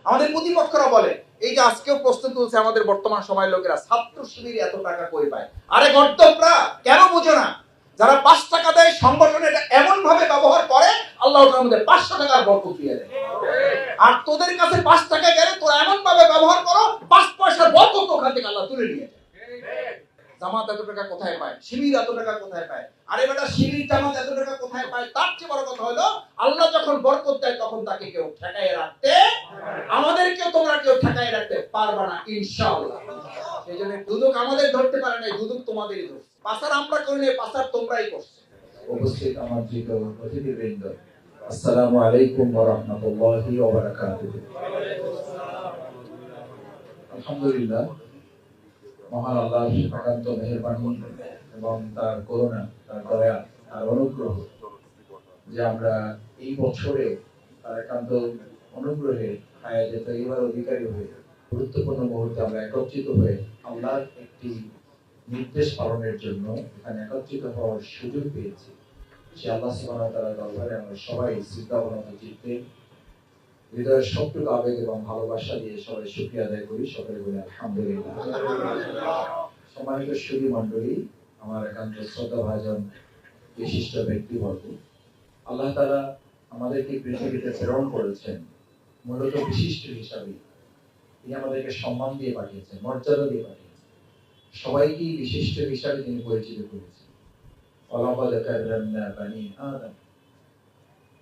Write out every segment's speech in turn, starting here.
আমাদের প্রতিপক্ষরা বলে, এই যে আজকেও প্রশ্ন তুলছে আমাদের বর্তমান সময়ের লোকেরা, ছাত্র শিবির এত টাকা কই পায়? আরে গর্দভরা, কেন বুঝো না? যারা 5 টাকা দেয় সংগঠনে এটা এমন ভাবে ব্যবহার করে, আল্লাহ তাআলা আমাদের 500 টাকার বরকত দিয়ে দেয়। আর তোদের কাছে 5 টাকা গেলে তোরা এমন ভাবে ব্যবহার করো, 5 পয়সার বরকত ওখান থেকে আল্লাহ তুলে নিয়ে যায়। জামাত এত টাকা কোথায় পায়? শিবির এত টাকা কোথায় পায়? আরে বেটা, শিবির জামাত এত টাকা কোথায় পায়? তার চেয়ে বড় কথা হলো, আল্লাহ যখন বরকত দেয় তখন তাকে কেউ ঠেকায় রাখতে, আমাদেরকেও তোমরা কেউ ঠেকায় রাখতে পারবে না ইনশাআল্লাহ। সেজন্য দুদক আমাদের ধরতে পারে না, দুদক তোমাদেরই ধরছে। পাসার আমরা করি না, পাসার তোমরাই করছো। উপস্থিত আমার প্রিয় অতিথিবৃন্দ, আসসালামু আলাইকুম ওয়া রাহমাতুল্লাহি ওয়া বারাকাতুহু। আলহামদুলিল্লাহ, মহান আল্লাহর একান্ত মেহেরবানি এবং তার করুণা, তার দয়া, তার অনুগ্রহ যে আমরা এই বছরে তার একান্ত অনুগ্রহে হায়াতে তৈবার অধিকারী হয়ে গুরুত্বপূর্ণ মুহূর্তে আমরা একত্রিত হয়ে আল্লাহর একটি নির্দেশ পালনের জন্য এখানে একত্রিত হওয়ার সুযোগ পেয়েছি। সে আল্লাহ সুবহানাহু ওয়া তাআলার দরবারে আমরা সবাই শ্রদ্ধাবনত চিত্তে হৃদয়ের সবটুকু আবেগ এবং ভালোবাসা দিয়ে সবাই শুকরিয়া আদায় করি। সকলে বলে আলহামদুলিল্লাহ। সম্মানিত সুধী মণ্ডলী, আমার একান্ত শ্রদ্ধাভাজন বিশিষ্ট ব্যক্তিবর্গ, আল্লাহ তাআলা আমাদেরকে পৃথিবীতে প্রেরণ করেছেন মূলত বিশিষ্ট হিসাবে। তিনি আমাদেরকে সম্মান দিয়ে পাঠিয়েছেন, মর্যাদা দিয়ে পাঠিয়েছেন, সবাইকে বিশিষ্ট হিসাবে তিনি পরিচিত করেছেন। ওয়ালাকাদ কাররামনা বানি আদম।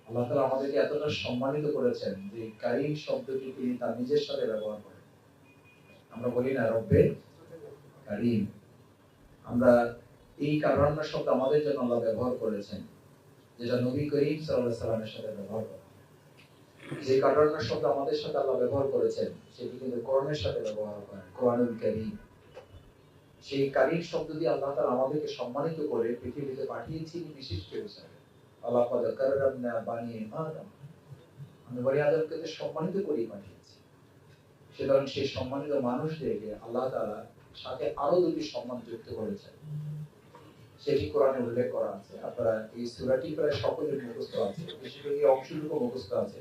আল্লাহ তাআলা আমাদেরকে এতটা সম্মানিত করেছেন যে কারীম শব্দটি তিনি তার নিজের সাথে ব্যবহার করেন। আমরা বলি না রব্বে কারীম, আমরা এই কাররামনা শব্দ আমাদের জন্য আল্লাহ ব্যবহার করেছেন, যেটা নবী করিম সাল্লাল্লাহু আলাইহি সাল্লামের সাথে ব্যবহার করেন। যে কাররামনা শব্দ আমাদের সাথে আল্লাহ ব্যবহার করেছেন সেটি কিন্তু কোরআনের সাথে ব্যবহার করেন, কোরআনুল কারীম। সেই কারীম শব্দ দিয়ে আল্লাহ তাআলা আমাদেরকে সম্মানিত করে পৃথিবীতে পাঠিয়েছেন বিশিষ্ট হিসেবে। ওয়ালাকাদ কাররামনা বানি আদম, আমি বনি আদমকে সম্মানিত করে পাঠিয়েছি। সুতরাং সেই সম্মানিত মানুষদেরকে আল্লাহ তাআলা সাথে আরো দুটি সম্মান যুক্ত করেছেন, সেটি কোরআনে উল্লেখ করা আছে। আপনারা এই সূরাটি প্রায় সকলের মুখস্থ আছে, বিশেষ করে এই অংশটুকু মুখস্থ আছে।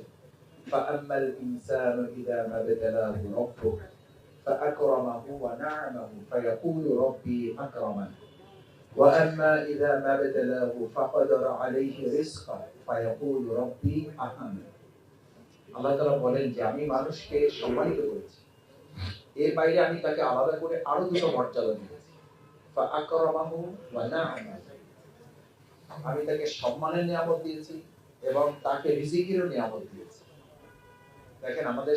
ফাআম্মাল ইনসানু ইযা মাবতালাহু রাব্বুহু ফাআকরামাহু ওয়া না'আমাহু ফায়াকুলু রাব্বি আকরামান ওয়া আম্মা ইযা মাবতালাহু ফাকাদারা আলাইহি রিজকাহু ফায়াকুলু রাব্বি আহানা। আল্লাহ তাআলা বলেন যে আমি মানুষকে সম্মানিত করেছি, এর বাইরে আমি তাকে আলাদা করে আরো দুটো মর্যাদা দিয়েছি। ফাআকরামাহু ওয়া না'আমাহু, আমি তাকে সম্মানের নিয়ামত দিয়েছি এবং তাকে রিজিকেরও নিয়ামত দিয়েছি। দেখেন আমাদের